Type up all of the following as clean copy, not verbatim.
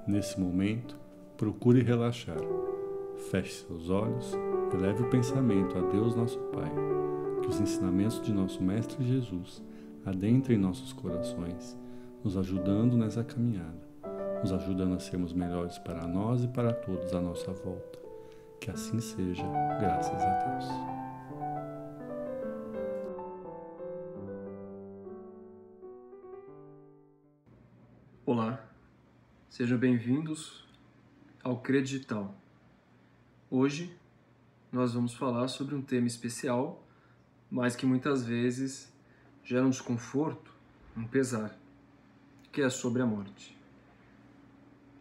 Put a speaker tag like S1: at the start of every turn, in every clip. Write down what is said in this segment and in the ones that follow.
S1: Nesse momento, procure relaxar. Feche seus olhos e leve o pensamento a Deus nosso Pai. Que os ensinamentos de nosso Mestre Jesus adentrem nossos corações, nos ajudando nessa caminhada, nos ajudando a sermos melhores para nós e para todos à nossa volta. Que assim seja, graças a Deus.
S2: Olá, sejam bem-vindos ao Credital. Hoje nós vamos falar sobre um tema especial, mas que muitas vezes gera um desconforto, um pesar, que é sobre a morte.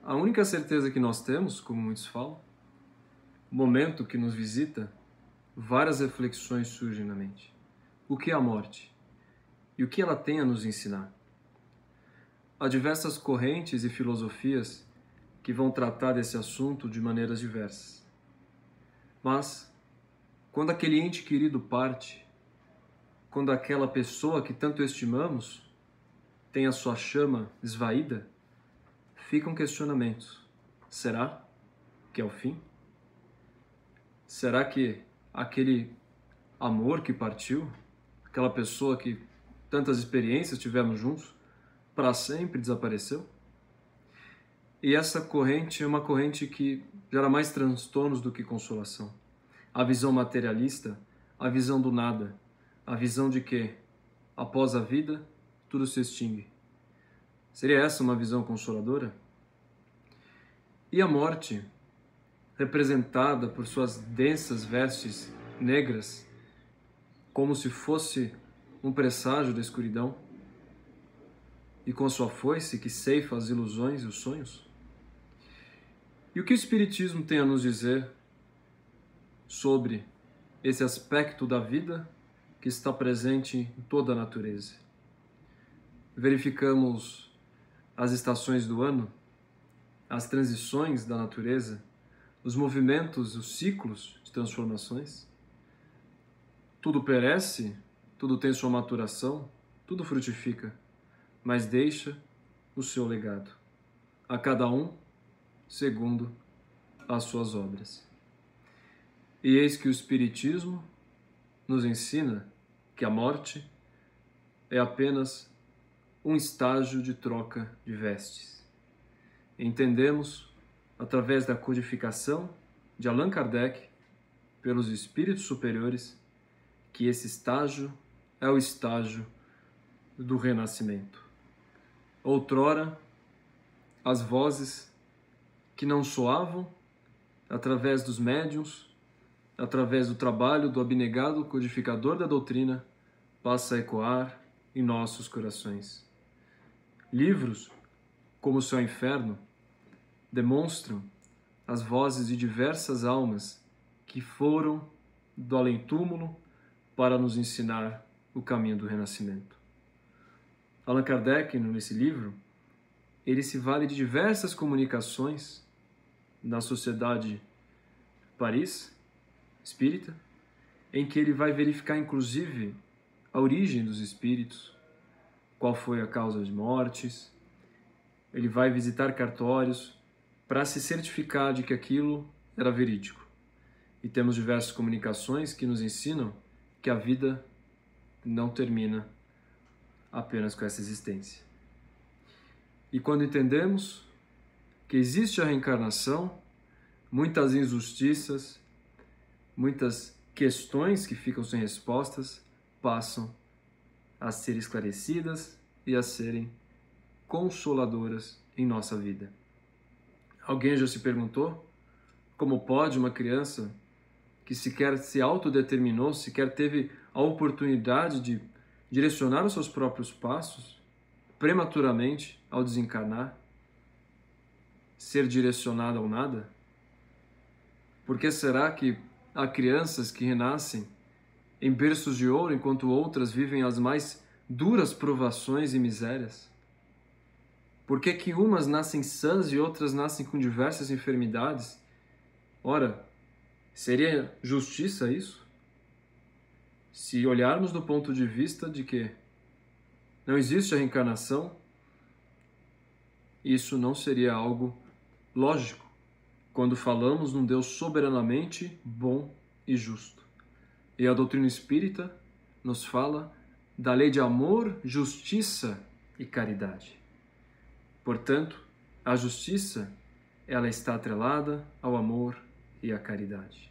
S2: A única certeza que nós temos, como muitos falam, o momento que nos visita, várias reflexões surgem na mente. O que é a morte? E o que ela tem a nos ensinar? Há diversas correntes e filosofias que vão tratar desse assunto de maneiras diversas. Mas, quando aquele ente querido parte, quando aquela pessoa que tanto estimamos tem a sua chama esvaída, ficam questionamentos. Será que é o fim? Será que aquele amor que partiu, aquela pessoa que tantas experiências tivemos juntos, para sempre desapareceu? E essa corrente é uma corrente que gera mais transtornos do que consolação. A visão materialista, a visão do nada, a visão de que, após a vida, tudo se extingue. Seria essa uma visão consoladora? E a morte, representada por suas densas vestes negras, como se fosse um presságio da escuridão, e com sua foice que ceifa as ilusões e os sonhos? E o que o Espiritismo tem a nos dizer sobre esse aspecto da vida que está presente em toda a natureza? Verificamos as estações do ano, as transições da natureza, os movimentos, os ciclos de transformações. Tudo perece, tudo tem sua maturação, tudo frutifica, mas deixa o seu legado, a cada um segundo as suas obras. E eis que o Espiritismo nos ensina que a morte é apenas um estágio de troca de vestes. Entendemos, através da codificação de Allan Kardec, pelos espíritos superiores, que esse estágio é o estágio do renascimento. Outrora, as vozes que não soavam, através dos médiuns, através do trabalho do abnegado codificador da doutrina, passa a ecoar em nossos corações. Livros, como O Céu e o Inferno, demonstram as vozes de diversas almas que foram do além-túmulo para nos ensinar o caminho do renascimento. Allan Kardec, nesse livro, ele se vale de diversas comunicações da Sociedade Paris Espírita, em que ele vai verificar, inclusive, a origem dos espíritos, qual foi a causa de mortes. Ele vai visitar cartórios para se certificar de que aquilo era verídico. E temos diversas comunicações que nos ensinam que a vida não termina apenas com essa existência. E quando entendemos que existe a reencarnação, muitas injustiças, muitas questões que ficam sem respostas passam a ser esclarecidas e a serem consoladoras em nossa vida. Alguém já se perguntou como pode uma criança que sequer se autodeterminou, sequer teve a oportunidade de direcionar os seus próprios passos, prematuramente, ao desencarnar, ser direcionada ao nada? Por que será que há crianças que renascem em berços de ouro, enquanto outras vivem as mais duras provações e misérias? Por que que umas nascem sãs e outras nascem com diversas enfermidades? Ora, seria justiça isso? Se olharmos do ponto de vista de que não existe a reencarnação, isso não seria algo lógico quando falamos num Deus soberanamente bom e justo. E a doutrina espírita nos fala da lei de amor, justiça e caridade. Portanto, a justiça, ela está atrelada ao amor e à caridade.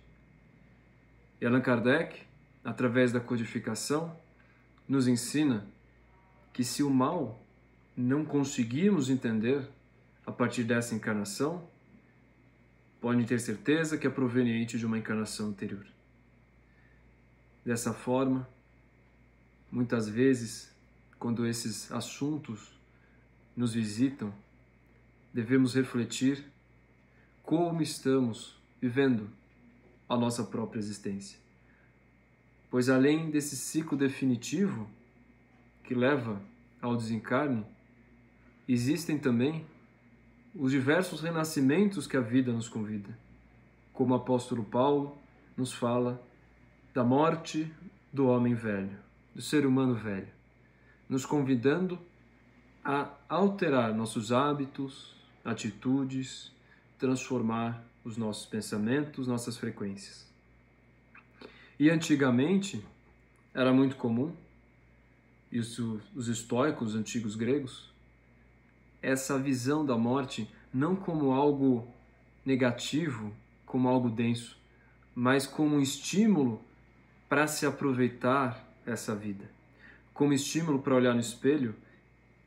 S2: E Allan Kardec, através da codificação, nos ensina que se o mal não conseguirmos entender a partir dessa encarnação, podem ter certeza que é proveniente de uma encarnação anterior. Dessa forma, muitas vezes, quando esses assuntos nos visitam, devemos refletir como estamos vivendo a nossa própria existência. Pois além desse ciclo definitivo que leva ao desencarne, existem também os diversos renascimentos que a vida nos convida. Como o apóstolo Paulo nos fala da morte do homem velho, do ser humano velho, nos convidando a alterar nossos hábitos, atitudes, transformar os nossos pensamentos, nossas frequências. E antigamente era muito comum, e os estoicos, os antigos gregos, essa visão da morte não como algo negativo, como algo denso, mas como um estímulo para se aproveitar essa vida, como estímulo para olhar no espelho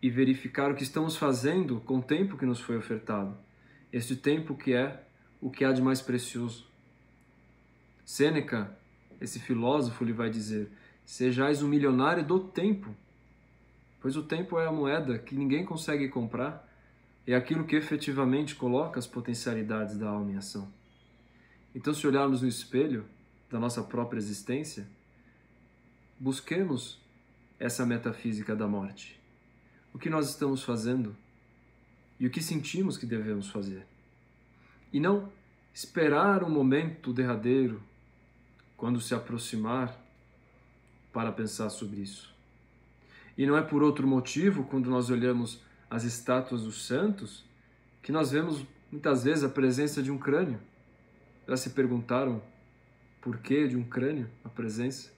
S2: e verificar o que estamos fazendo com o tempo que nos foi ofertado, este tempo que é o que há de mais precioso. Sêneca, esse filósofo, lhe vai dizer: sejais um milionário do tempo, pois o tempo é a moeda que ninguém consegue comprar, é aquilo que efetivamente coloca as potencialidades da alma em ação. Então, se olharmos no espelho da nossa própria existência, busquemos essa metafísica da morte. O que nós estamos fazendo e o que sentimos que devemos fazer. E não esperar um momento derradeiro, quando se aproximar, para pensar sobre isso. E não é por outro motivo, quando nós olhamos as estátuas dos santos, que nós vemos muitas vezes a presença de um crânio. Já se perguntaram por que de um crânio, a presença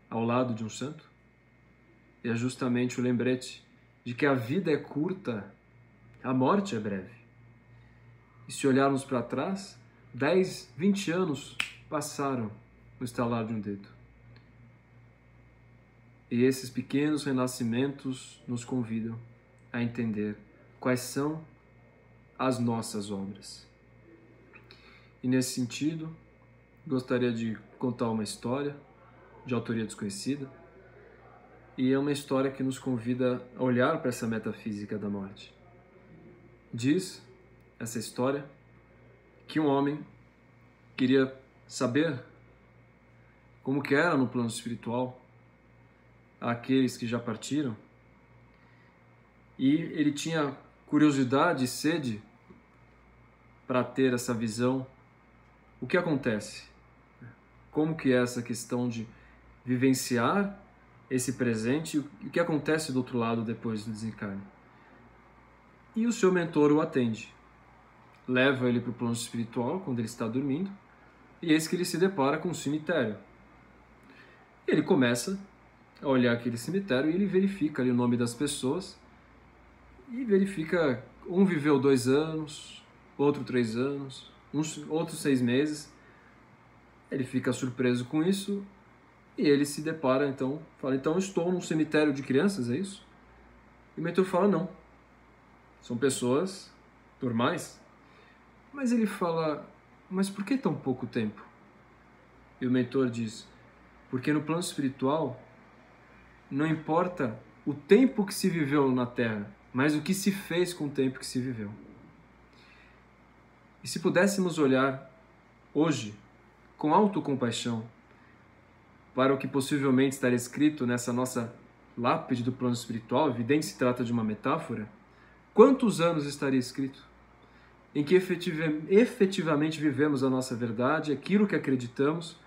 S2: ao lado de um santo? E é justamente o lembrete de que a vida é curta, a morte é breve. E se olharmos para trás, 10, 20 anos passaram no estalar de um dedo. E esses pequenos renascimentos nos convidam a entender quais são as nossas obras. E nesse sentido, gostaria de contar uma história de autoria desconhecida, e é uma história que nos convida a olhar para essa metafísica da morte. Diz essa história que um homem queria saber como que era no plano espiritual aqueles que já partiram, e ele tinha curiosidade e sede para ter essa visão. O que acontece? Como que é essa questão de vivenciar esse presente e o que acontece do outro lado depois do desencarne? E o seu mentor o atende, leva ele para o plano espiritual quando ele está dormindo, e eis que ele se depara com um cemitério. Ele começa a olhar aquele cemitério e ele verifica ali o nome das pessoas, e verifica, um viveu 2 anos, outro 3 anos, outros 6 meses. Ele fica surpreso com isso e ele se depara, então, fala: então estou num cemitério de crianças, é isso? E o mentor fala: não, são pessoas normais. Mas ele fala: mas por que tão pouco tempo? E o mentor diz: porque no plano espiritual não importa o tempo que se viveu na Terra, mas o que se fez com o tempo que se viveu. E se pudéssemos olhar hoje com autocompaixão para o que possivelmente estará escrito nessa nossa lápide do plano espiritual, evidente se trata de uma metáfora, quantos anos estaria escrito em que efetivamente vivemos a nossa verdade, aquilo que acreditamos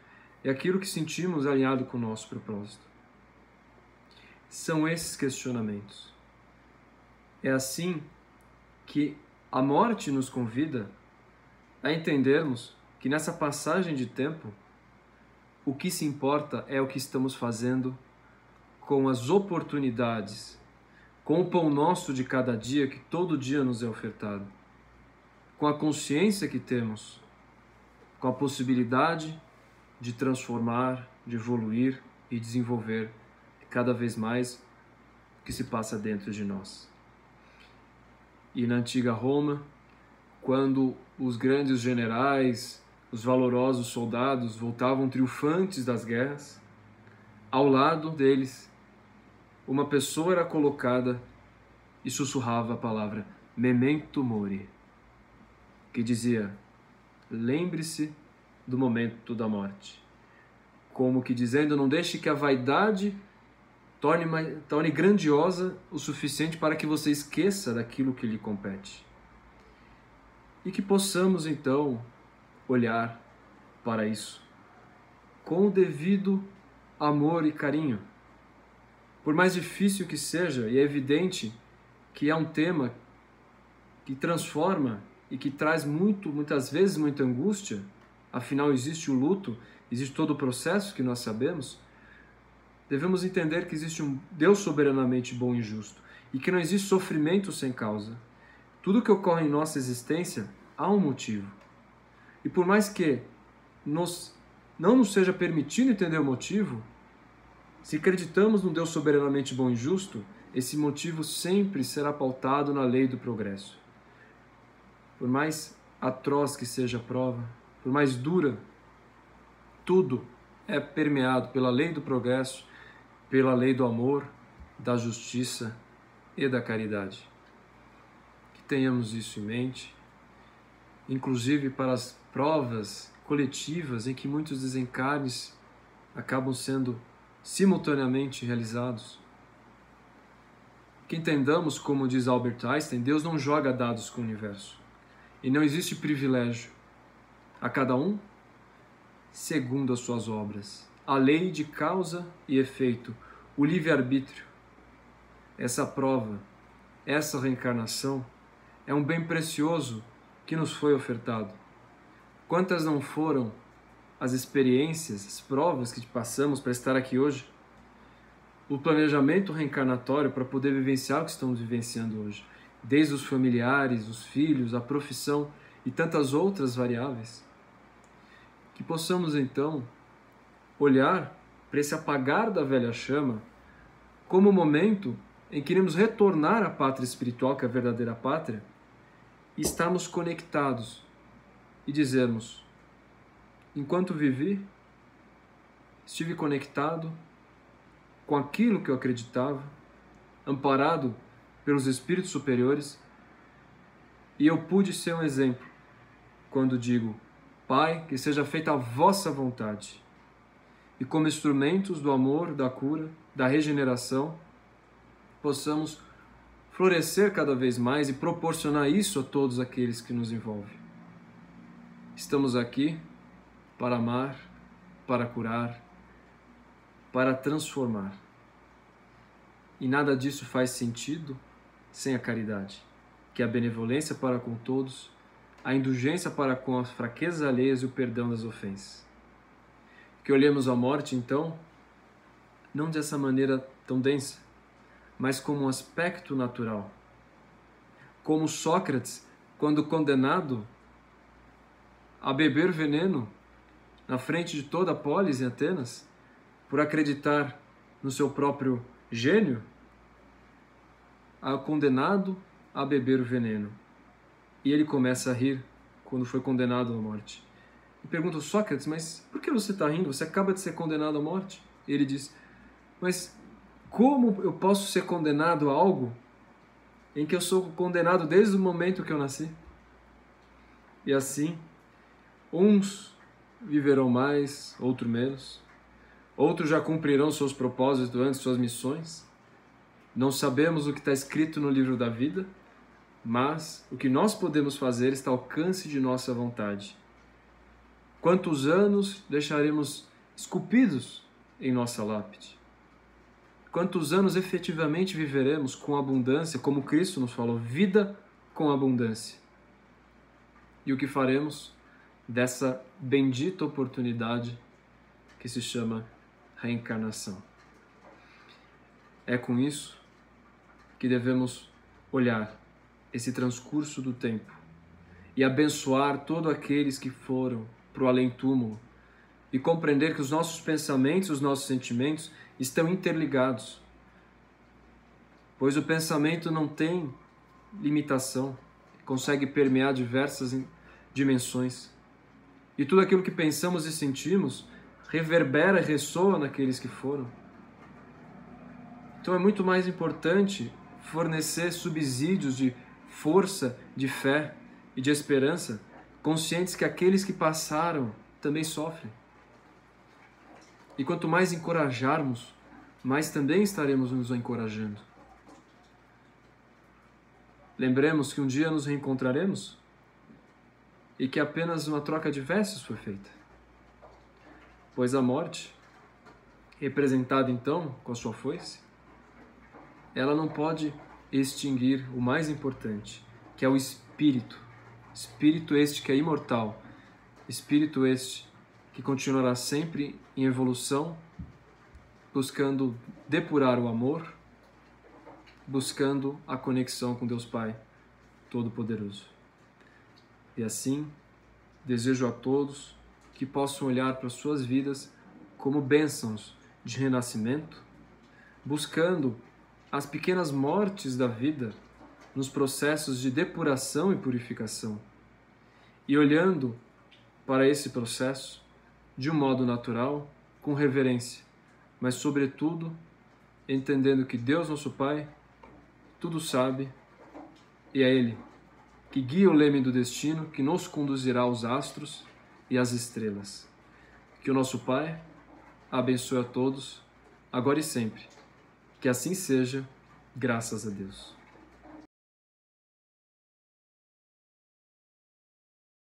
S2: e aquilo que sentimos alinhado com o nosso propósito? São esses questionamentos. É assim que A morte nos convida a entendermos que nessa passagem de tempo, o que se importa é o que estamos fazendo com as oportunidades, com o pão nosso de cada dia que todo dia nos é ofertado, com a consciência que temos, com a possibilidade de transformar, de evoluir e desenvolver cada vez mais o que se passa dentro de nós. E na antiga Roma, quando os grandes generais, os valorosos soldados voltavam triunfantes das guerras, ao lado deles, uma pessoa era colocada e sussurrava a palavra memento mori, que dizia: lembre-se do momento da morte. Como que dizendo, não deixe que a vaidade torne grandiosa o suficiente para que você esqueça daquilo que lhe compete. E que possamos, então, olhar para isso com o devido amor e carinho. Por mais difícil que seja, e é evidente que é um tema que transforma e que traz muitas vezes muita angústia, afinal existe o luto, existe todo o processo que nós sabemos, devemos entender que existe um Deus soberanamente bom e justo e que não existe sofrimento sem causa. Tudo que ocorre em nossa existência há um motivo. E por mais que não nos seja permitido entender o motivo, se acreditamos num Deus soberanamente bom e justo, esse motivo sempre será pautado na lei do progresso. Por mais atroz que seja a prova, por mais dura, tudo é permeado pela lei do progresso, pela lei do amor, da justiça e da caridade. Que tenhamos isso em mente, inclusive para as provas coletivas em que muitos desencarnes acabam sendo simultaneamente realizados. Que entendamos, como diz Albert Einstein, Deus não joga dados com o universo. E não existe privilégio. A cada um, segundo as suas obras. A lei de causa e efeito, o livre-arbítrio. Essa prova, essa reencarnação, é um bem precioso que nos foi ofertado. Quantas não foram as experiências, as provas que passamos para estar aqui hoje? O planejamento reencarnatório para poder vivenciar o que estamos vivenciando hoje. Desde os familiares, os filhos, a profissão e tantas outras variáveis. Que possamos, então, olhar para esse apagar da velha chama como o momento em que iremos retornar à pátria espiritual, que é a verdadeira pátria, e estarmos conectados e dizermos: enquanto vivi, estive conectado com aquilo que eu acreditava, amparado pelos espíritos superiores, e eu pude ser um exemplo quando digo: Pai, que seja feita a vossa vontade. E como instrumentos do amor, da cura, da regeneração, possamos florescer cada vez mais e proporcionar isso a todos aqueles que nos envolvem. Estamos aqui para amar, para curar, para transformar. E nada disso faz sentido sem a caridade, que é a benevolência para com todos, a indulgência para com as fraquezas alheias e o perdão das ofensas. Que olhemos a morte, então, não dessa maneira tão densa, mas como um aspecto natural. Como Sócrates, quando condenado a beber veneno na frente de toda a polis em Atenas, por acreditar no seu próprio gênio, condenado a beber o veneno. E ele começa a rir quando foi condenado à morte. E pergunta: Sócrates, mas por que você está rindo? Você acaba de ser condenado à morte. E ele diz: mas como eu posso ser condenado a algo em que eu sou condenado desde o momento que eu nasci? E assim, uns viverão mais, outros menos. Outros já cumprirão seus propósitos durante suas missões. Não sabemos o que está escrito no livro da vida, mas o que nós podemos fazer está ao alcance de nossa vontade. Quantos anos deixaremos esculpidos em nossa lápide? Quantos anos efetivamente viveremos com abundância, como Cristo nos falou, vida com abundância. E o que faremos dessa bendita oportunidade que se chama reencarnação? É com isso que devemos olhar esse transcurso do tempo e abençoar todos aqueles que foram para o além-túmulo e compreender que os nossos pensamentos, os nossos sentimentos estão interligados, pois o pensamento não tem limitação, consegue permear diversas dimensões. E tudo aquilo que pensamos e sentimos reverbera e ressoa naqueles que foram. Então é muito mais importante fornecer subsídios de força, de fé e de esperança, conscientes que aqueles que passaram também sofrem. E quanto mais encorajarmos, mais também estaremos nos encorajando. Lembremos que um dia nos reencontraremos e que apenas uma troca de vestes foi feita. Pois a morte, representada então com a sua foice, ela não pode extinguir o mais importante, que é o espírito. Espírito este que é imortal, espírito este que continuará sempre em evolução, buscando depurar o amor, buscando a conexão com Deus Pai Todo-Poderoso. E assim, desejo a todos que possam olhar para suas vidas como bênçãos de renascimento, buscando as pequenas mortes da vida nos processos de depuração e purificação, e olhando para esse processo de um modo natural, com reverência, mas sobretudo entendendo que Deus, nosso Pai, tudo sabe, e é Ele que guia o leme do destino, que nos conduzirá aos astros e às estrelas. Que o nosso Pai abençoe a todos, agora e sempre. Que assim seja, graças a Deus.